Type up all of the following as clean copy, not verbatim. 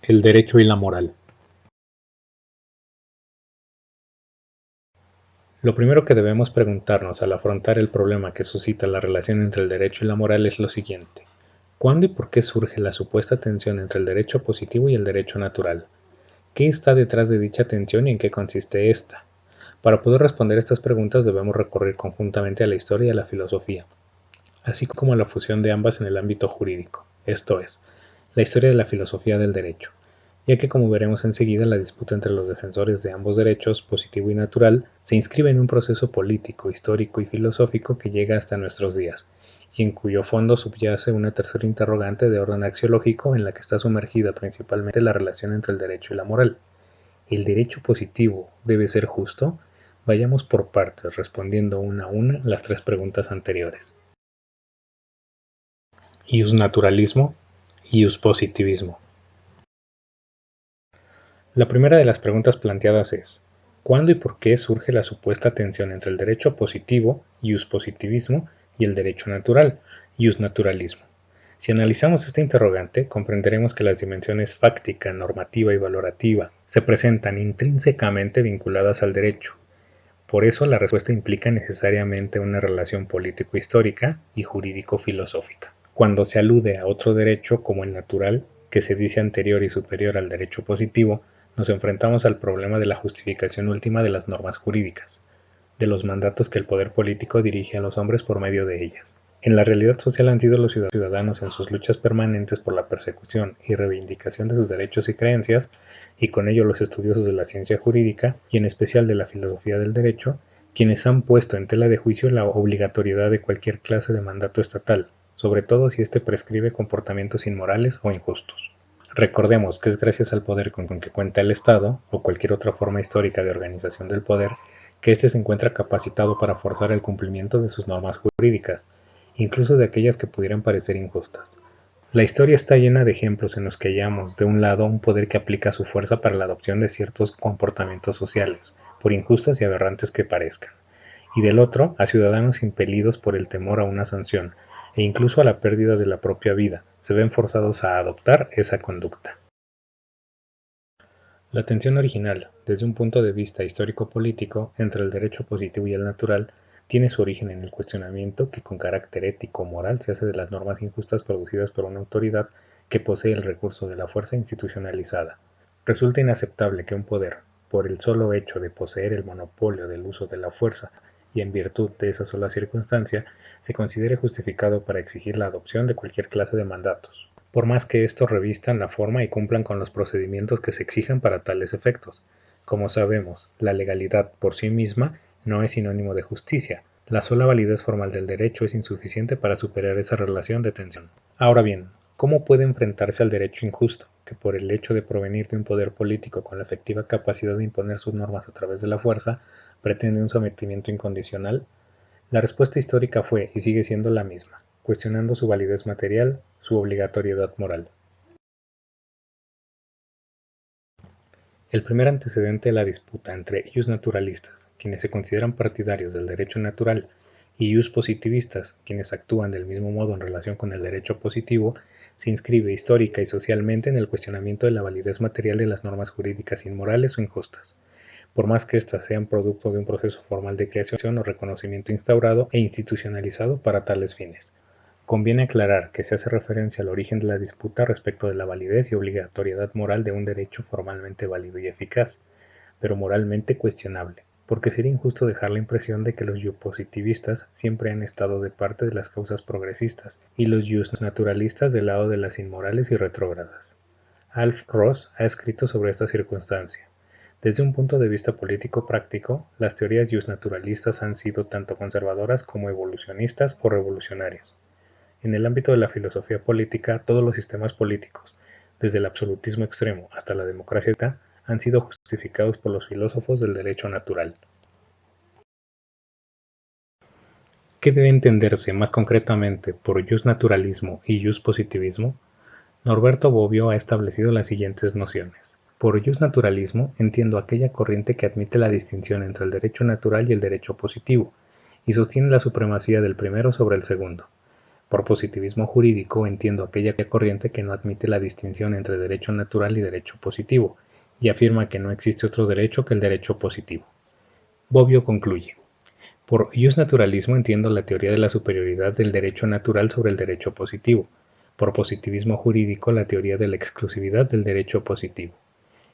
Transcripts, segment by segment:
El derecho y la moral. Lo primero que debemos preguntarnos al afrontar el problema que suscita la relación entre el derecho y la moral es lo siguiente: ¿cuándo y por qué surge la supuesta tensión entre el derecho positivo y el derecho natural? ¿Qué está detrás de dicha tensión y en qué consiste esta? Para poder responder estas preguntas debemos recurrir conjuntamente a la historia y a la filosofía, así como a la fusión de ambas en el ámbito jurídico, esto es, la historia de la filosofía del derecho, ya que como veremos enseguida la disputa entre los defensores de ambos derechos, positivo y natural, se inscribe en un proceso político, histórico y filosófico que llega hasta nuestros días, y en cuyo fondo subyace una tercera interrogante de orden axiológico en la que está sumergida principalmente la relación entre el derecho y la moral. ¿El derecho positivo debe ser justo? Vayamos por partes, respondiendo una a una las tres preguntas anteriores. Iusnaturalismo y iuspositivismo. La primera de las preguntas planteadas es: ¿cuándo y por qué surge la supuesta tensión entre el derecho positivo, iuspositivismo, y el derecho natural, iusnaturalismo? Si analizamos esta interrogante, comprenderemos que las dimensiones fáctica, normativa y valorativa se presentan intrínsecamente vinculadas al derecho. Por eso la respuesta implica necesariamente una relación político-histórica y jurídico-filosófica. Cuando se alude a otro derecho como el natural, que se dice anterior y superior al derecho positivo, nos enfrentamos al problema de la justificación última de las normas jurídicas, de los mandatos que el poder político dirige a los hombres por medio de ellas. En la realidad social han sido los ciudadanos en sus luchas permanentes por la persecución y reivindicación de sus derechos y creencias, y con ello los estudiosos de la ciencia jurídica, y en especial de la filosofía del derecho, quienes han puesto en tela de juicio la obligatoriedad de cualquier clase de mandato estatal, sobre todo si éste prescribe comportamientos inmorales o injustos. Recordemos que es gracias al poder con que cuenta el Estado, o cualquier otra forma histórica de organización del poder, que éste se encuentra capacitado para forzar el cumplimiento de sus normas jurídicas, incluso de aquellas que pudieran parecer injustas. La historia está llena de ejemplos en los que hallamos, de un lado, un poder que aplica su fuerza para la adopción de ciertos comportamientos sociales, por injustos y aberrantes que parezcan, y del otro, a ciudadanos impelidos por el temor a una sanción, e incluso a la pérdida de la propia vida, se ven forzados a adoptar esa conducta. La tensión original, desde un punto de vista histórico-político, entre el derecho positivo y el natural, tiene su origen en el cuestionamiento que con carácter ético-moral se hace de las normas injustas producidas por una autoridad que posee el recurso de la fuerza institucionalizada. Resulta inaceptable que un poder, por el solo hecho de poseer el monopolio del uso de la fuerza y en virtud de esa sola circunstancia, se considere justificado para exigir la adopción de cualquier clase de mandatos, por más que estos revistan la forma y cumplan con los procedimientos que se exigen para tales efectos. Como sabemos, la legalidad por sí misma no es sinónimo de justicia. La sola validez formal del derecho es insuficiente para superar esa relación de tensión. Ahora bien, ¿cómo puede enfrentarse al derecho injusto, que por el hecho de provenir de un poder político con la efectiva capacidad de imponer sus normas a través de la fuerza, pretende un sometimiento incondicional? La respuesta histórica fue y sigue siendo la misma, cuestionando su validez material, su obligatoriedad moral. El primer antecedente de la disputa entre iusnaturalistas, quienes se consideran partidarios del derecho natural, y iuspositivistas, quienes actúan del mismo modo en relación con el derecho positivo, se inscribe histórica y socialmente en el cuestionamiento de la validez material de las normas jurídicas inmorales o injustas, por más que éstas sean producto de un proceso formal de creación o reconocimiento instaurado e institucionalizado para tales fines. Conviene aclarar que se hace referencia al origen de la disputa respecto de la validez y obligatoriedad moral de un derecho formalmente válido y eficaz, pero moralmente cuestionable, porque sería injusto dejar la impresión de que los positivistas siempre han estado de parte de las causas progresistas y los naturalistas del lado de las inmorales y retrógradas. Alf Ross ha escrito sobre esta circunstancia. Desde un punto de vista político-práctico, las teorías justnaturalistas han sido tanto conservadoras como evolucionistas o revolucionarias. En el ámbito de la filosofía política, todos los sistemas políticos, desde el absolutismo extremo hasta la democracia, han sido justificados por los filósofos del derecho natural. ¿Qué debe entenderse más concretamente por justnaturalismo y justpositivismo? Norberto Bobbio ha establecido las siguientes nociones. Por justnaturalismo entiendo aquella corriente que admite la distinción entre el derecho natural y el derecho positivo, y sostiene la supremacía del primero sobre el segundo. Por positivismo jurídico entiendo aquella corriente que no admite la distinción entre derecho natural y derecho positivo, y afirma que no existe otro derecho que el derecho positivo. Bobbio concluye: por justnaturalismo entiendo la teoría de la superioridad del derecho natural sobre el derecho positivo. Por positivismo jurídico, la teoría de la exclusividad del derecho positivo.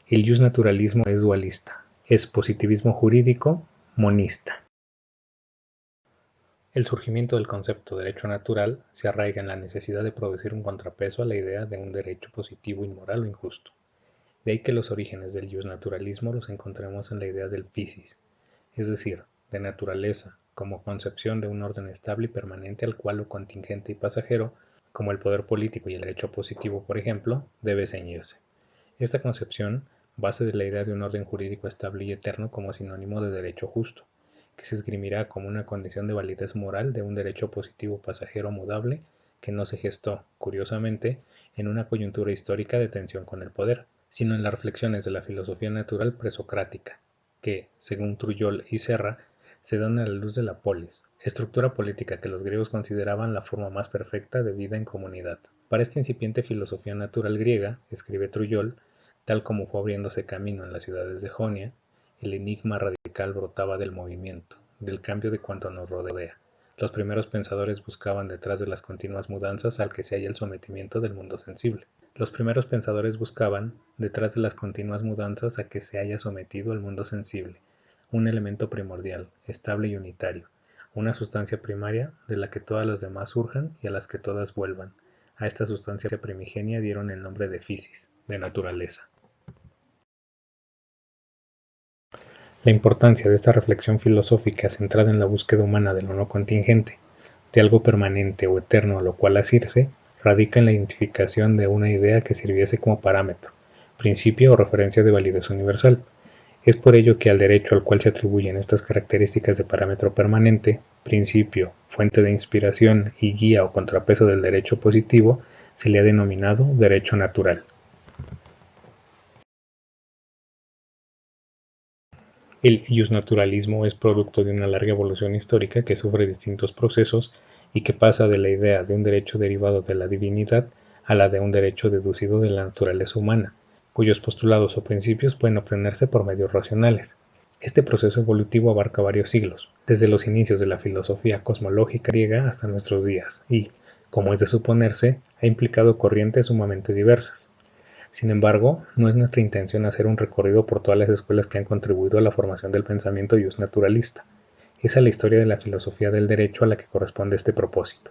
El justnaturalismo es dualista, es positivismo jurídico monista. El surgimiento del concepto derecho natural se arraiga en la necesidad de producir un contrapeso a la idea de un derecho positivo inmoral o injusto. De ahí que los orígenes del justnaturalismo los encontremos en la idea del physis, es decir, de naturaleza, como concepción de un orden estable y permanente al cual lo contingente y pasajero, como el poder político y el derecho positivo, por ejemplo, debe ceñirse. Esta concepción, base de la idea de un orden jurídico estable y eterno como sinónimo de derecho justo, que se esgrimirá como una condición de validez moral de un derecho positivo pasajero mudable que no se gestó, curiosamente, en una coyuntura histórica de tensión con el poder, sino en las reflexiones de la filosofía natural presocrática, que, según Trujol y Serra, se dan a la luz de la polis, estructura política que los griegos consideraban la forma más perfecta de vida en comunidad. Para esta incipiente filosofía natural griega, escribe Trujol, tal como fue abriéndose camino en las ciudades de Jonia, el enigma radical brotaba del movimiento, del cambio de cuanto nos rodea. Los primeros pensadores buscaban detrás de las continuas mudanzas al que se halla el sometimiento del mundo sensible. Los primeros pensadores buscaban, detrás de las continuas mudanzas a que se haya sometido el mundo sensible, un elemento primordial, estable y unitario, una sustancia primaria de la que todas las demás surjan y a las que todas vuelvan. A esta sustancia primigenia dieron el nombre de physis, de naturaleza. La importancia de esta reflexión filosófica centrada en la búsqueda humana de lo no contingente, de algo permanente o eterno a lo cual asirse, radica en la identificación de una idea que sirviese como parámetro, principio o referencia de validez universal. Es por ello que al derecho al cual se atribuyen estas características de parámetro permanente, principio, fuente de inspiración y guía o contrapeso del derecho positivo, se le ha denominado derecho natural. El justnaturalismo es producto de una larga evolución histórica que sufre distintos procesos y que pasa de la idea de un derecho derivado de la divinidad a la de un derecho deducido de la naturaleza humana, cuyos postulados o principios pueden obtenerse por medios racionales. Este proceso evolutivo abarca varios siglos, desde los inicios de la filosofía cosmológica griega hasta nuestros días, y, como es de suponerse, ha implicado corrientes sumamente diversas. Sin embargo, no es nuestra intención hacer un recorrido por todas las escuelas que han contribuido a la formación del pensamiento justnaturalista. Es a la historia de la filosofía del derecho a la que corresponde este propósito.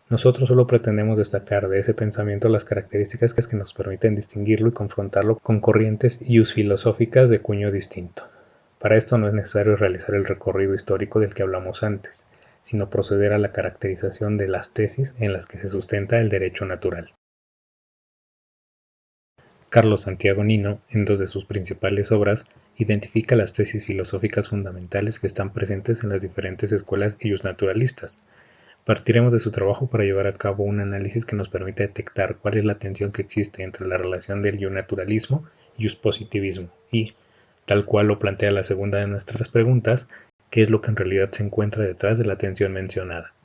Nosotros solo pretendemos destacar de ese pensamiento las características que nos permiten distinguirlo y confrontarlo con corrientes filosóficas de cuño distinto. Para esto no es necesario realizar el recorrido histórico del que hablamos antes, sino proceder a la caracterización de las tesis en las que se sustenta el derecho natural. Carlos Santiago Nino, en dos de sus principales obras, identifica las tesis filosóficas fundamentales que están presentes en las diferentes escuelas justnaturalistas. Partiremos de su trabajo para llevar a cabo un análisis que nos permita detectar cuál es la tensión que existe entre la relación del justnaturalismo y justpositivismo y, tal cual lo plantea la segunda de nuestras preguntas, qué es lo que en realidad se encuentra detrás de la tensión mencionada.